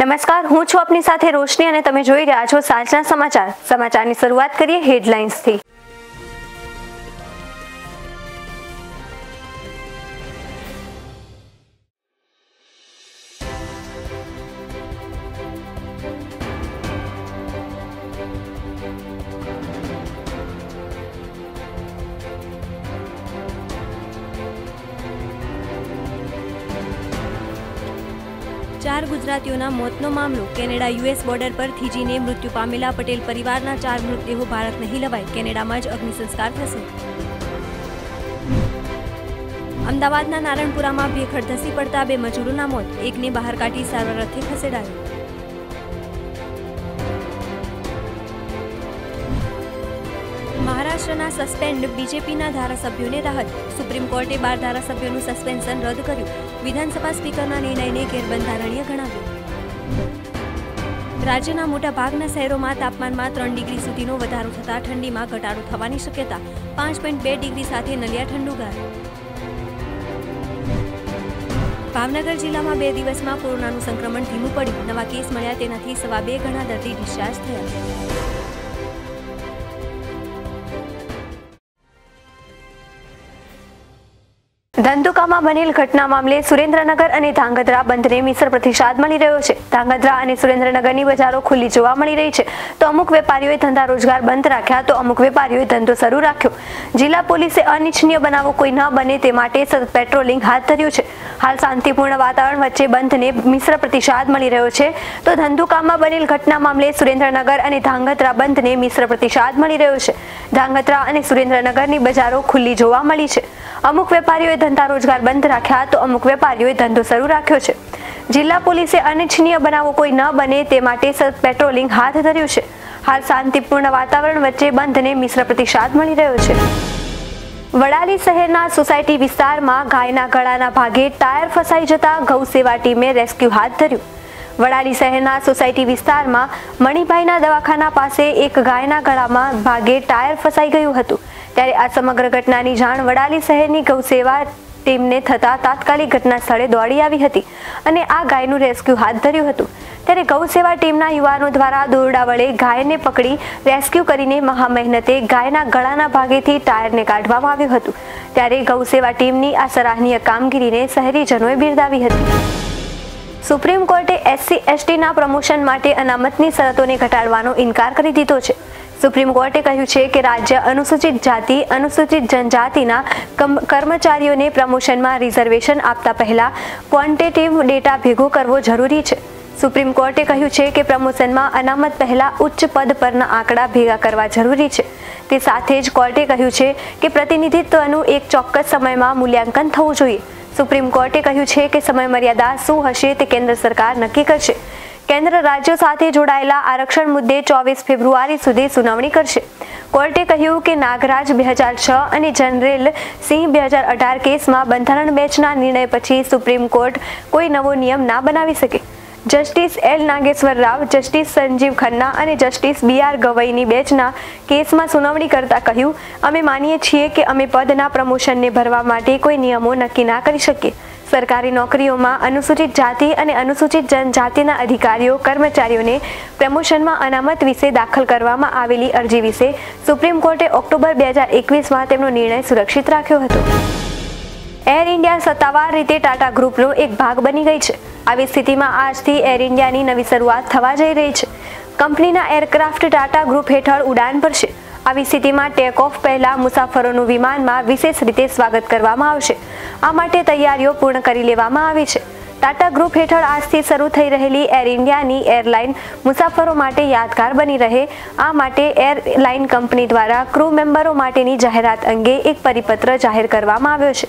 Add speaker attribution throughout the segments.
Speaker 1: નમસ્કાર, હું છું આપની સાથે રોશની અને તમે જોઈ રહ્યા છો સાંજના સમાચાર. સમાચારની શરૂઆત કરીએ હેડલાઇન્સથી.
Speaker 2: ચાર ગુજરાતીઓના મોતનો મામલો. કેનેડા યુએસ બોર્ડર પર થીજીને મૃત્યુ પામેલા પટેલ પરિવારના 4 મૃતદેહો ભારત નહીં લવાય. કેનેડામાં જ અગ્નિ સંસ્કાર થશે. અમદાવાદના નારણપુરામાં ભેખડ ધસી પડતા 2 મજૂરોના મોત. એકને બહાર કાઢી સારવાર અર્થે ખસેડાયો. મહારાષ્ટ્રના સસ્પેન્ડ બીજેપીના ધારાસભ્યોને રાહત. સુપ્રીમ કોર્ટે 12 ધારાસભ્યોનું સસ્પેન્શન રદ કર્યું. વિધાનસભા સ્પીકરના નિર્ણયને ગેરબંધારણીય ગણાવ્યો. રાજ્યના મોટા ભાગના શહેરોમાં તાપમાનમાં 3 ડિગ્રી સુધીનો વધારો થતાં ઠંડીમાં ઘટાડો થવાની શક્યતા. 5.2 ડિગ્રી સાથે નલિયા ઠંડુગાર. ભાવનગર જિલ્લામાં 2 દિવસમાં કોરોનાનું સંક્રમણ ધીમું પડ્યું. નવા કેસ મળ્યા તેનાથી 2.25 ગણા દર્દી ડિસ્ચાર્જ થયા.
Speaker 1: ધંધુકામાં બનેલ ઘટના મામલે સુરેન્દ્રનગર અને ધાંગધ્રા બંધને મિશ્ર પ્રતિસાદ મળી રહ્યો છે. ધાંગધ્રા અને સુરેન્દ્રનગરની બજારો ખુલ્લી જોવા મળી રહી છે, તો અમુક વેપારીઓએ ધંધા રોજગાર બંધ રાખ્યા, તો અમુક વેપારીઓએ ધંધો શરૂ રાખ્યો. જિલ્લા પોલીસે અનિચ્છનીય બનાવો કોઈ ન બને તે માટે સતત પેટ્રોલિંગ હાથ ધર્યું છે. હાલ શાંતિપૂર્ણ વાતાવરણ વચ્ચે બંધને મિશ્ર પ્રતિસાદ મળી રહ્યો છે, તો ધંધુકામાં બનેલ ઘટના મામલે સુરેન્દ્રનગર અને ધાંગધ્રા બંધને મિશ્ર પ્રતિસાદ મળી રહ્યો છે. ધાંગધ્રા અને સુરેન્દ્રનગરની બજારો ખુલ્લી જોવા મળી છે. અમુક વેપારીઓએ ધંધા રોજગાર બંધ રાખ્યા, તો અમુક વેપારીઓએ ધંધો શરૂ રાખ્યો છે. જિલ્લા પોલીસે અનિચ્છનીય બનાવો કોઈ ન બને તે માટે સતત પેટ્રોલિંગ હાથ ધર્યું છે. હાલ શાંતિપૂર્ણ વાતાવરણ વચ્ચે બંધને મિશ્ર પ્રતિસાદ મળી રહ્યો છે. વડાલી શહેરના સોસાયટી વિસ્તારમાં ગાયના ગળાના ભાગે ટાયર ફસાઈ જતા ગૌ સેવા ટીમે રેસ્ક્યુ હાથ ધર્યું. વડાલી શહેરના સોસાયટી વિસ્તારમાં મણિભાઈના દવાખાના પાસે એક ગાયના ગળામાં ભાગે ટાયર ફસાઈ ગયું હતું. ત્યારે આ સમગ્ર ઘટનાની જાણ વડાલી શહેરની ગૌ સેવા ટીમને થતા તાત્કાલિક ઘટના સ્થળે દોડી આવી હતી અને આ ગાયનું રેસ્ક્યુ હાથ ધર્યું હતું. ત્યારે ગૌ સેવા ટીમના યુવાનો દ્વારા દોરડા વડે ગાયને પકડી રેસ્ક્યુ કરીને મહા મહેનતે ગાયના ગળાના ભાગેથી ટાયરને કાઢવામાં આવ્યું હતું. ત્યારે ગૌ સેવા ટીમની આ સરાહનીય કામગીરીને શહેરીજનોએ બિરદાવી હતી. સુપ્રીમ કોર્ટે SC/STના પ્રમોશન માટે અનામતની શરતોને ઘટાડવાનો ઇનકાર કરી દીધો છે. સુપ્રીમ કોર્ટે કહ્યું છે કે રાજ્ય અનુસૂચિત જાતિ અનુસૂચિત જનજાતિના કર્મચારીઓને પ્રમોશનમાં રિઝર્વેશન આપતા પહેલા ક્વોન્ટિટેટિવ ડેટા ભેગો કરવો જરૂરી છે. સુપ્રીમ કોર્ટે કહ્યું છે કે પ્રમોશનમાં અનામત પહેલા ઉચ્ચ પદ પરના આંકડા ભેગા કરવા જરૂરી છે. તે સાથે જ કોર્ટે કહ્યું છે કે પ્રતિનિધિત્વનું એક ચોક્કસ સમયમાં મૂલ્યાંકન થવું જોઈએ. સુપ્રીમ કોર્ટે કહ્યું છે કે સમય મર્યાદા શું હશે તે કેન્દ્ર સરકાર નક્કી કરશે. કેન્દ્ર રાજ્યો સાથે જોડાયેલા આરક્ષણ મુદ્દે 24 ફેબ્રુઆરી સુધી સુનાવણી કરશે. કોર્ટે કહ્યું કે નાગરાજ 2006 અને જનરલ સિંહ 2018 કેસમાં બંધારણ બેન્ચના નિર્ણય પછી સુપ્રીમ કોર્ટ કોઈ નવો નિયમ ના બનાવી શકે. Justice L. Nageswara Rao, justice Sanjiv Khanna અને જસ્ટિસ B.R. ગવઈની બેન્ચના કેસમાં સુનાવણી કરતા કહ્યું, અમે માનીએ છીએ કે અમે પદના પ્રમોશનને ભરવા માટે કોઈ નિયમો નક્કી ના કરી શકીએ. સરકારી નોકરીઓમાં અનુસૂચિત જાતિ અને અનુસૂચિત જનજાતિના અધિકારીઓ કર્મચારીઓને પ્રમોશનમાં અનામત વિશે દાખલ કરવામાં આવેલી અરજી વિશે સુપ્રીમ કોર્ટે ઓક્ટોબર 2021માં તેમનો નિર્ણય સુરક્ષિત રાખ્યો હતો. એર ઇન્ડિયા સત્તાવાર રીતે ટાટા ગ્રુપનો એક ભાગ બની ગઈ છે. આવી સ્થિતિમાં આજથી એર ઇન્ડિયાની નવી શરૂઆત થવા જઈ રહી છે. કંપનીના એરક્રાફ્ટ ટાટા ગ્રુપ હેઠળ ઉડાન ભરશે. આવી સ્થિતિમાં ટેક ઓફ પહેલા મુસાફરોનું વિમાનમાં વિશેષ રીતે સ્વાગત કરવામાં આવશે. આ માટે તૈયારીઓ પૂર્ણ કરી લેવામાં આવી છે. ટાટા ગ્રુપ હેઠળ આજથી શરૂ થઈ રહેલી એર ઇન્ડિયાની એરલાઇન મુસાફરો માટે યાદગાર બની રહે, આ માટે એરલાઇન કંપની દ્વારા ક્રૂ મેમ્બરો માટેની જાહેરાત અંગે એક પરિપત્ર જાહેર કરવામાં આવ્યો છે.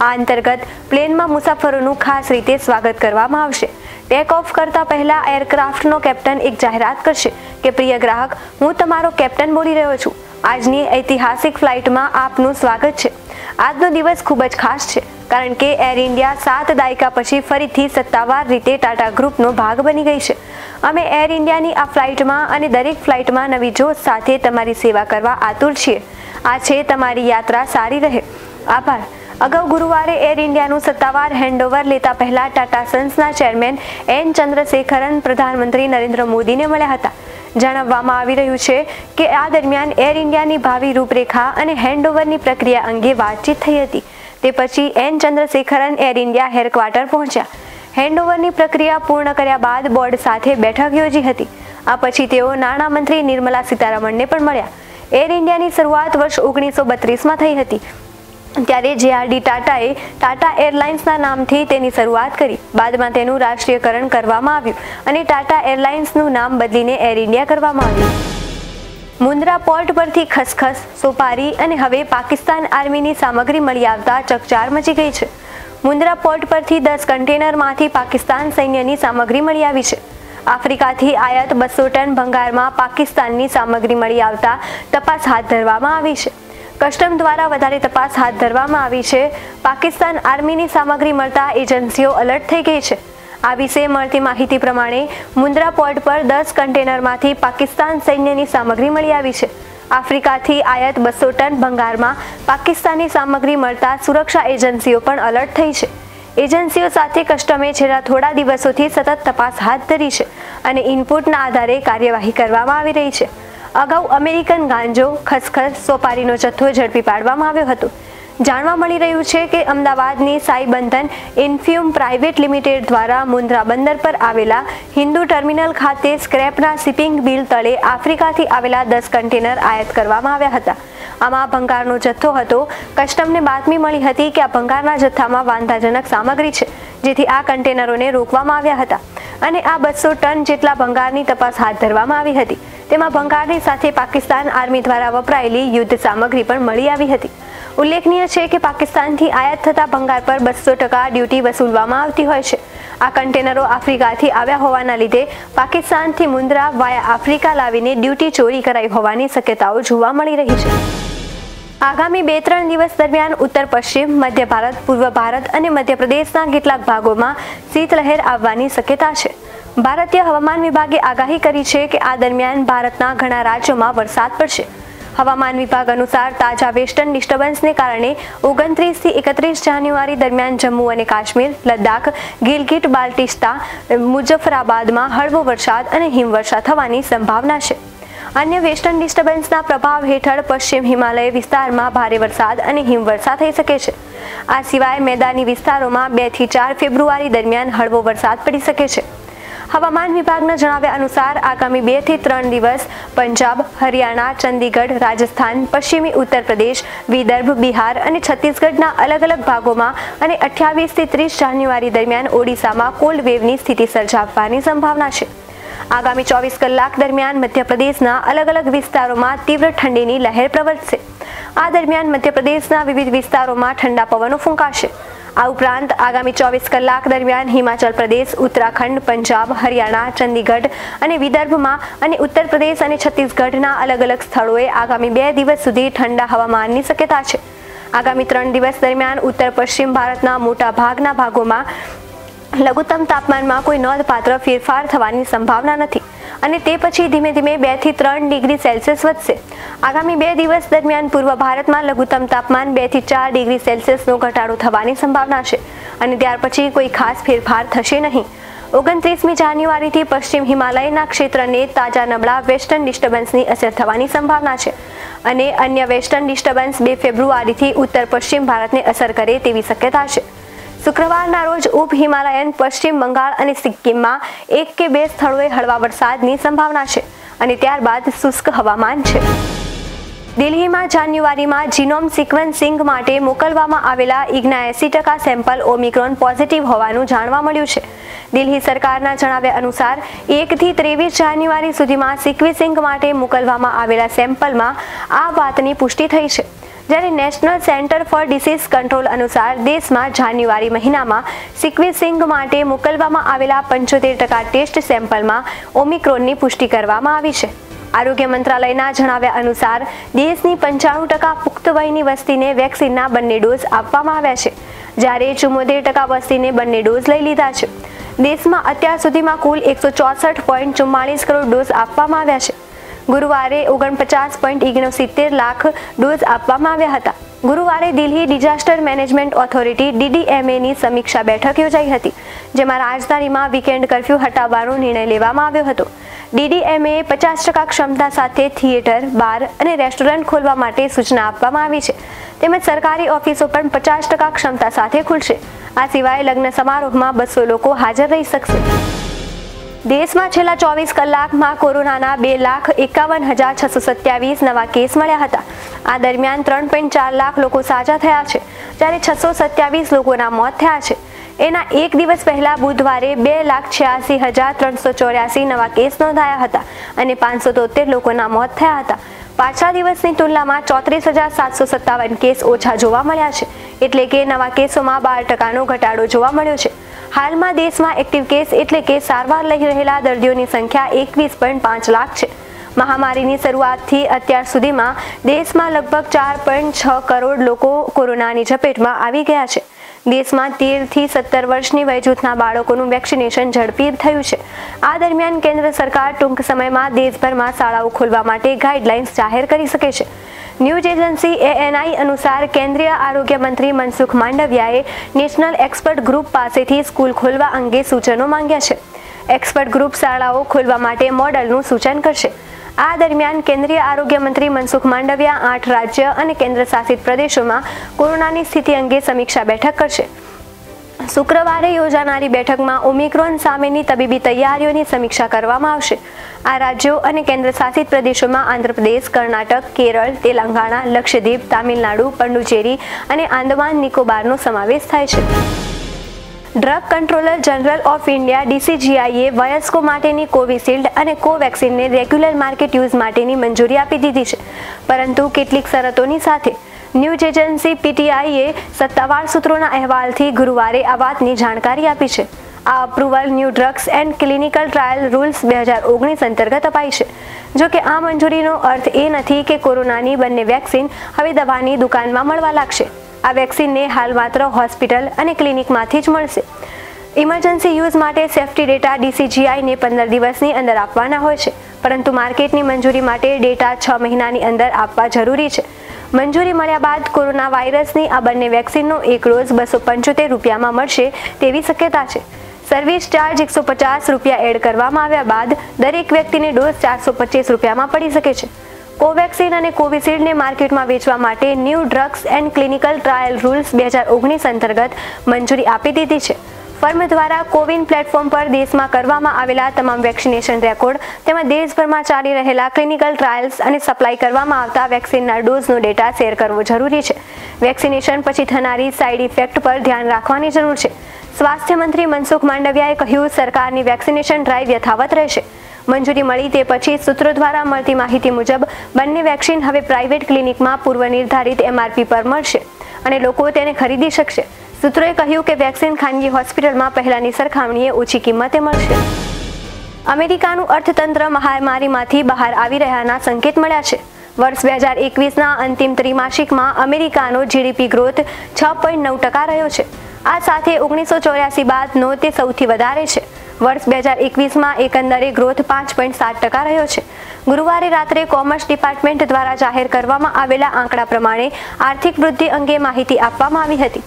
Speaker 1: આ અંતર્ગત પ્લેનમાં મુસાફરોનું ખાસ રીતે સ્વાગત કરવામાં આવશે. ટેક ઓફ કરતા પહેલા એરક્રાફ્ટનો કેપ્ટન એક જાહેરાત કરશે કે પ્રિય ગ્રાહક, હું તમારો કેપ્ટન બોલી રહ્યો છું. આજની ઐતિહાસિક ફ્લાઇટમાં આપનું સ્વાગત છે. આજનો દિવસ ખૂબ જ ખાસ છે કારણ કે એર ઇન્ડિયા 7 દાયકા પછી ફરીથી સત્તાવાર રીતે ટાટા ગ્રુપનો ભાગ બની ગઈ છે. અમે એર ઇન્ડિયાની આ ફ્લાઇટમાં અને દરેક ફ્લાઇટમાં નવી જોશ સાથે તમારી સેવા કરવા આતુર છીએ. આ છે તમારી યાત્રા સારી રહે. આભાર. અગાઉ ગુરુવારે એર ઇન્ડિયાનું સત્તાવાર હેન્ડઓવર લેતા પહેલા ટાટા સન્સના ચેરમેન એન ચંદ્રશેખરન પ્રધાનમંત્રી નરેન્દ્ર મોદીને મળ્યા હતા. જણાવવામાં આવી રહ્યું છે કે આ દરમિયાન એર ઇન્ડિયાની ભાવિ રૂપરેખા અને હેન્ડઓવરની પ્રક્રિયા અંગે વાતચીત થઈ હતી. તે પછી N Chandrasekaran Air India headquarter પહોંચ્યા. હેન્ડઓવરની પ્રક્રિયા પૂર્ણ કર્યા બાદ બોર્ડ સાથે બેઠક યોજી હતી. આ પછી તેઓ નાણામંત્રી નિર્મલા સીતારમણને પણ મળ્યા. એર ઇન્ડિયાની શરૂઆત વર્ષ 1932માં થઈ હતી. ત્યારે JRD ટાટાએ ટાટા એરલાઇન્સના નામથી તેની શરૂઆત કરી. બાદમાં તેનું રાષ્ટ્રીયકરણ કરવામાં આવ્યું અને ટાટા એરલાઇન્સનું નામ બદલીને એર ઇન્ડિયા કરવામાં આવ્યું. મુન્દ્રા પોર્ટ પરથી ખસખસ, સોપારી અને હવે પાકિસ્તાન આર્મીની સામગ્રી મળી આવતા ચકચાર મચી ગઈ છે. મુન્દ્રા પોર્ટ પરથી 10 કન્ટેનરમાંથી પાકિસ્તાન સૈન્યની સામગ્રી મળી આવી છે. આફ્રિકાથી આયાત 200 ટન ભંગારમાં પાકિસ્તાનની સામગ્રી મળી આવતા તપાસ હાથ ધરવામાં આવી છે. કસ્ટમ દ્વારા વધારે તપાસ હાથ ધરવામાં આવી છે. પાકિસ્તાન આર્મીની સામગ્રી મળતા એજન્સીઓ એલર્ટ થઈ ગઈ છે. આ વિશે મળતી માહિતી પ્રમાણે મુન્દ્રા પોર્ટ પર 10 કન્ટેનરમાંથી પાકિસ્તાન સૈન્યની સામગ્રી મળી આવી છે. આફ્રિકાથી આયાત 200 ટન ભંગારમાં પાકિસ્તાની સામગ્રી મળતા સુરક્ષા એજન્સીઓ પણ એલર્ટ થઈ છે. એજન્સીઓ સાથે કસ્ટમે છેલ્લા થોડા દિવસોથી સતત તપાસ હાથ ધરી છે અને ઇનપુટના આધારે કાર્યવાહી કરવામાં આવી રહી છે. અગાઉ અમેરિકન ગાંજો, ખસખસ, સોપારીનો જથ્થો ઝડપી પાડવામાં આવ્યો હતો. જાણવા મળી રહ્યું છે કે અમદાવાદની સાઈ બંધન ઇન્ફ્યુમ પ્રાઇવેટ લિમિટેડ દ્વારા મુન્દ્રા બંદર પર આવેલા હિન્દુ ટર્મિનલ ખાતે સ્ક્રેપના શિપિંગ બિલ તળે આફ્રિકાથી આવેલા 10 કન્ટેનર આયાત કરવામાં આવ્યા હતા. આમાં ભંગારનો જથ્થો હતો. કસ્ટમને બાતમી મળી હતી કે આ ભંગારના જથ્થામાં વાંધાજનક સામગ્રી છે, જેથી આ કન્ટેનરોને રોકવામાં આવ્યા હતા અને આ 200 ટન જેટલા ભંગારની તપાસ હાથ ધરવામાં આવી હતી. તેમાં ભંગારની સાથે પાકિસ્તાન આર્મી દ્વારા વપરાયેલી યુદ્ધ સામગ્રી પણ મળી આવી હતી. ઉલ્લેખનીય છે કે પાકિસ્તાનથી આયાત થતા ભંગાર પર 200% ડ્યુટી વસૂલવામાં આવતી હોય છે. આ કન્ટેનરો આફ્રિકાથી આવ્યા હોવાના લીધે પાકિસ્તાનથી મુન્દ્રા વાયા આફ્રિકા લાવીને ડ્યુટી ચોરી કરાઈ હોવાની શક્યતાઓ જોવા મળી રહી છે. આગામી 2-3 દિવસ દરમિયાન ઉત્તર પશ્ચિમ, મધ્ય ભારત, પૂર્વ ભારત અને મધ્યપ્રદેશના કેટલાક ભાગોમાં શીતલહેર આવવાની શક્યતા છે. ભારતીય હવામાન વિભાગે આગાહી કરી છે કે આ દરમિયાન ભારતના ઘણા રાજ્યોમાં વરસાદ પડશે. હવામાન વિભાગ અનુસાર તાજા વેસ્ટર્ન ડિસ્ટર્બન્સને કારણે 29 થી 31 જાન્યુઆરી દરમિયાન જમ્મુ અને કાશ્મીર, લદ્દાખ, ગિલગિટ બાલ્ટિસ્તા, મુઝફ્ફરાબાદમાં હળવો વરસાદ અને હિમવર્ષા થવાની સંભાવના છે. અન્ય વેસ્ટર્ન ડિસ્ટર્બન્સના પ્રભાવ હેઠળ પશ્ચિમ હિમાલય વિસ્તારમાં ભારે વરસાદ અને હિમવર્ષા થઈ શકે છે. આ સિવાય મેદાની વિસ્તારોમાં 2 થી 4 ફેબ્રુઆરી દરમિયાન હળવો વરસાદ પડી શકે છે. હવામાન વિભાગના જણાવ્યા અનુસાર આગામી 2 થી 3 દિવસ પંજાબ, હરિયાણા, ચંદીગઢ, રાજસ્થાન, પશ્ચિમી ઉત્તર પ્રદેશ, વિદર્ભ, બિહાર અને છત્તીસગઢના અલગ અલગ ભાગોમાં અને 28 થી 30 જાન્યુઆરી દરમિયાન ઓડિશામાં કોલ્ડ વેવની સ્થિતિ સર્જાવાની સંભાવના છે. આગામી 24 કલાક દરમિયાન મધ્યપ્રદેશના અલગ અલગ વિસ્તારોમાં તીવ્ર ઠંડીની લહેર પ્રવર્તશે. આ દરમિયાન મધ્યપ્રદેશના વિવિધ વિસ્તારોમાં ઠંડા પવનો ફૂંકાશે. આ ઉપરાંત આગામી 24 કલાક દરમિયાન હિમાચલ પ્રદેશ, ઉત્તરાખંડ, પંજાબ, હરિયાણા, ચંદીગઢ અને વિદર્ભમાં અને ઉત્તર પ્રદેશ અને છત્તીસગઢના અલગ અલગ સ્થળોએ આગામી 2 દિવસ સુધી ઠંડા હવામાનની શક્યતા છે. આગામી 3 દિવસ દરમિયાન ઉત્તર પશ્ચિમ ભારતના મોટા ભાગના ભાગોમાં લઘુત્તમ તાપમાનમાં કોઈ નોંધપાત્ર ફેરફાર થવાની સંભાવના નથી અને તે પછી ધીમે ધીમે 2 થી 3 ડિગ્રી સેલ્સિયસ વધશે. આગામી 2 દિવસ દરમિયાન પૂર્વ ભારતમાં લઘુત્તમ તાપમાન 2 થી 4 ડિગ્રી સેલ્સિયસનો ઘટાડો થવાની સંભાવના છે અને ત્યાર પછી કોઈ ખાસ ફેરફાર થશે નહીં. 29મી જાન્યુઆરીથી પશ્ચિમ હિમાલયના ક્ષેત્રને તાજા નબળા વેસ્ટર્ન ડિસ્ટર્બન્સની અસર થવાની સંભાવના છે અને અન્ય વેસ્ટર્ન ડિસ્ટર્બન્સ 2 ફેબ્રુઆરીથી ઉત્તર પશ્ચિમ ભારતને અસર કરે તેવી શક્યતા છે. શુક્રવારના રોજ ઉપ હિમાલયન પશ્ચિમ બંગાળ અને સિક્કિમમાં 1 કે 2 સ્થળોએ હળવા વરસાદની સંભાવના છે અને ત્યારબાદ શુષ્ક હવામાન છે. દિલ્હીમાં જાન્યુઆરીમાં જીનોમ સિક્વન્સિંગ માટે મોકલવામાં આવેલા 79% સેમ્પલ ઓમિક્રોન પોઝિટિવ હોવાનું જાણવા મળ્યું છે. દિલ્હી સરકારના જણાવ્યા અનુસાર 1 થી 23 જાન્યુઆરી સુધીમાં સિક્વિસિંગ માટે મોકલવામાં આવેલા સેમ્પલમાં આ વાતની પુષ્ટિ થઈ છે. જ્યારે national centre for disease control અનુસાર દેશમાં જાન્યુઆરી મહિનામાં સિક્વિસિંગ માટે મોકલવામાં આવેલા 75% ટેસ્ટ સેમ્પલમાં ઓમિક્રોનની પુષ્ટિ કરવામાં આવી છે. આરોગ્ય મંત્રાલયના જણાવ્યા અનુસાર દેશની 95% પુખ્ત વયની વસ્તીને વેક્સિનના બંને ડોઝ આપવામાં આવ્યા છે, જ્યારે 74% વસ્તીને બંને ડોઝ લઈ લીધા છે. દેશમાં અત્યાર સુધીમાં કુલ 164.44 કરોડ ડોઝ આપવામાં આવ્યા છે. ગુરુવારે 49.69 લાખ ડોઝ આપવામાં આવ્યા હતા. ગુરુવારે દિલ્હી ડિઝાસ્ટર મેનેજમેન્ટ ઓથોરિટી DDMAની સમીક્ષા બેઠક યોજાઈ હતી, જેમાં રાજધાનીમાં વીકેન્ડ કર્ફ્યુ હટાવવાનો નિર્ણય લેવામાં આવ્યો હતો. DDMAએ 50% ક્ષમતા સાથે થિયેટર, બાર અને રેસ્ટોરન્ટ ખોલવા માટે સૂચના આપવામાં આવી છે. તેમજ સરકારી ઓફિસો પણ 50% ક્ષમતા સાથે ખુલશે. આ સિવાય લગ્ન સમારોહમાં 200 લોકો હાજર રહી શકશે. દેશમાં છેલ્લા 24 કલાકમાં કોરોનાના 2,51,627 નવા કેસ મળ્યા હતા. આ દરમિયાન 3.4 લાખ લોકો સાજા થયા છે, જ્યારે 627 લોકોના મોત થયા છે. એના એક દિવસ પહેલા બુધવારે 2,86,384 નવા કેસ નોંધાયા હતા અને 573 લોકોના મોત થયા હતા. પાછલા દિવસની તુલનામાં 34,757 કેસ ઓછા જોવા મળ્યા છે, એટલે કે નવા કેસોમાં 12%નો ઘટાડો જોવા મળ્યો છે. હાલમાં દેશમાં એક્ટિવ કેસ એટલે કે સારવાર લઈ રહેલા દર્દીઓની સંખ્યા 21.5 લાખ છે. મહામારીની શરૂઆતથી અત્યાર સુધીમાં દેશમાં લગભગ 4.6 કરોડ લોકો કોરોનાની ઝપેટમાં આવી ગયા છે. દેશમાં 13 થી 17 વર્ષની વયજૂથના બાળકોનું વેક્સિનેશન ઝડપી થયું છે. આ દરમિયાન કેન્દ્ર સરકાર ટૂંક સમયમાં દેશભરમાં શાળાઓ ખોલવા માટે ગાઈડલાઇન્સ જાહેર કરી શકે છે. ન્યૂઝ એજન્સી ANI અનુસાર કેન્દ્રીય આરોગ્ય મંત્રી મનસુખ માંડવિયાએ નેશનલ એક્સપર્ટ ગ્રુપ પાસેથી સ્કૂલ ખોલવા અંગે સૂચનો માંગ્યા છે. એક્સપર્ટ ગ્રુપ શાળાઓ ખોલવા માટે મોડલનું સૂચન કરશે. આ દરમિયાન કેન્દ્રીય આરોગ્ય મંત્રી મનસુખ માંડવિયા 8 રાજ્ય અને કેન્દ્ર શાસિત પ્રદેશોમાં કોરોનાની સ્થિતિ અંગે સમીક્ષા બેઠક કરશે. શુક્રવારે યોજાનારી બેઠકમાં ઓમિક્રોન સામેની તબીબી તૈયારીઓની સમીક્ષા કરવામાં આવશે. આ રાજ્યો અને કેન્દ્ર શાસિત પ્રદેશોમાં આંધ્રપ્રદેશ, કર્ણાટક, કેરળ, તેલંગાણા, લક્ષદ્વીપ, તામિલનાડુ, પુડુચેરી અને આંદામાન નિકોબારનો સમાવેશ થાય છે. Drug controller general of India DCGIએ વયસ્કો માટેની કોવિશિલ્ડ અને કોવેક્સિનને રેગ્યુલર માર્કેટ યુઝ માટેની મંજૂરી આપી દીધી છે, પરંતુ કેટલીક શરતોની સાથે. ન્યૂઝ એજન્સી PTIએ સત્તાવાર સૂત્રોના અહેવાલથી ગુરુવારે આ વાતની જાણકારી આપી છે. આ approval new drugs and clinical trial rules 2019 અંતર્ગત અપાઈ છે. જો કે આ મંજૂરીનો અર્થ એ નથી કે કોરોનાની બંને વેક્સિન હવે દવાની દુકાનમાં મળવા લાગશે. આ વેક્સિનને હાલ માત્ર હોસ્પિટલ અને ક્લિનિકમાંથી જ મળશે. ઇમરજન્સી યુઝ માટે સેફ્ટી ડેટા DCGIને 15 દિવસની અંદર આપવાના હોય છે, પરંતુ માર્કેટની મંજૂરી માટે ડેટા 6 મહિનાની અંદર આપવા જરૂરી છે. મંજૂરી મળ્યા બાદ કોરોના વાયરસની આ બંને વેક્સિનનો એક ડોઝ 275 રૂપિયામાં મળશે તેવી શક્યતા છે. સર્વિસ ચાર્જ 150 રૂપિયા એડ કરવામાં આવ્યા બાદ દરેક વ્યક્તિને ડોઝ 425 રૂપિયામાં પડી શકે છે. કોવેક્સિન અને કોવિશિલ્ડને માર્કેટમાં વેચવા માટે new drugs and clinical trial rules 2019 અંતર્ગત મંજૂરી આપી દીધી છે. ફર્મ દ્વારા કોવિન પ્લેટફોર્મ પર દેશમાં કરવામાં આવેલા તમામ વેક્સિનેશન રેકોર્ડ તેમજ દેશભરમાં ચાલી રહેલા ક્લિનિકલ ટ્રાયલ્સ અને સપ્લાય કરવામાં આવતા વેક્સિનના ડોઝનો ડેટા શેર કરવો જરૂરી છે. વેક્સિનેશન પછી થનારી સાઇડ ઇફેક્ટ પર ધ્યાન રાખવાની જરૂર છે. સ્વાસ્થ્ય મંત્રી મનસુખ માંડવિયાએ કહ્યું, સરકારની વેક્સિનેશન ડ્રાઈવ યથાવત રહેશે. મંજૂરી મળી તે પછી સૂત્રો દ્વારા મળતી માહિતી મુજબ બંને વેક્સિન હવે પ્રાઇવેટ ક્લિનિકમાં પૂર્વ નિર્ધારિત MRP પર મળશે અને લોકો તેને ખરીદી શકશે. સૂત્રોએ કહ્યું કે વેક્સિન ખાનગી હોસ્પિટલમાં પહેલાની સરખામણીએ ઓછી કિંમતે મળશે. અમેરિકાનું અર્થતંત્ર મહામારીમાંથી બહાર આવી રહ્યાના સંકેત મળ્યા છે. વર્ષ 2021ના અંતિમ ત્રિમાસિકમાં અમેરિકાનો GDP ગ્રોથ 6.9% રહ્યો છે. આ સાથે 1984 બાદનો તે સૌથી વધારે છે. વર્ષ 2021માં એકંદરે ગ્રોથ 5.7% રહ્યો છે. ગુરુવારે રાત્રે કોમર્સ ડિપાર્ટમેન્ટ દ્વારા જાહેર કરવામાં આવેલા આંકડા પ્રમાણે આર્થિક વૃદ્ધિ અંગે માહિતી આપવામાં આવી હતી.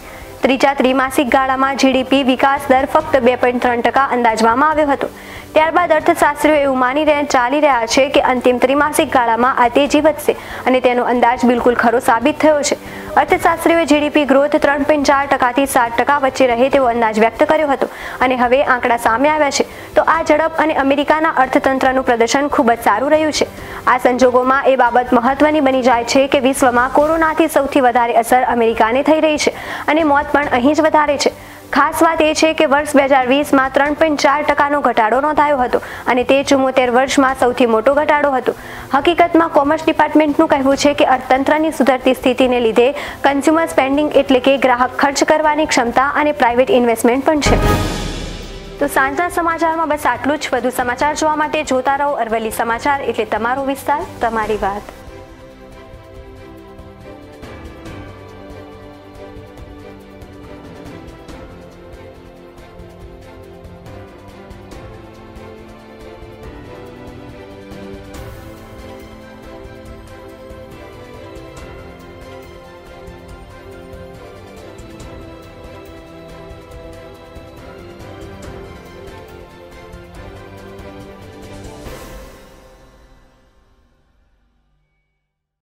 Speaker 1: ત્રીજા ત્રિમાસિક ગાળામાં GDP વિકાસ દર ફક્ત 2.3% અંદાજવામાં આવ્યો હતો. ત્યારબાદ અર્થશાસ્ત્રીઓ એવું ચાલી રહ્યા છે કે અંતિમ ત્રિમાસિક ગાળામાં આ તેજી વધશે અને તેનો અંદાજ બિલકુલ ખરો સાબિત થયો છે. અર્થશાસ્ત્રીઓએ GDP ગ્રોથ 3.4% થી 7% વચ્ચે રહે તેવો અંદાજ વ્યક્ત કર્યો હતો અને હવે આંકડા સામે આવ્યા છે તો આ ઝડપ અને અમેરિકાના અર્થતંત્રનું પ્રદર્શન ખૂબ જ સારું રહ્યું છે. આ સંજોગોમાં એ બાબત મહત્વની બની જાય છે કે વિશ્વમાં કોરોનાથી સૌથી વધારે અસર અમેરિકાને થઈ રહી છે અને મોત પણ અહીં જ વધારે છે. ખાસ વાત એ છે કે વર્ષ 2020માં 3.4%નો ઘટાડો નોંધાયો હતો અને તે 74 વર્ષમાં સૌથી મોટો ઘટાડો હતો. હકીકતમાં કોમર્સ ડિપાર્ટમેન્ટનું કહેવું છે કે અર્થતંત્રની સુધરતી સ્થિતિને લીધે કન્ઝ્યુમર સ્પેન્ડિંગ એટલે કે ગ્રાહક ખર્ચ કરવાની ક્ષમતા અને પ્રાઇવેટ ઇન્વેસ્ટમેન્ટ પણ છે. તો સાંજના સમાચારમાં બસ આટલું જ. વધુ સમાચાર જોવા માટે જોતા રહો અરવલ્લી સમાચાર, એટલે તમારો વિસ્તાર, તમારી વાત.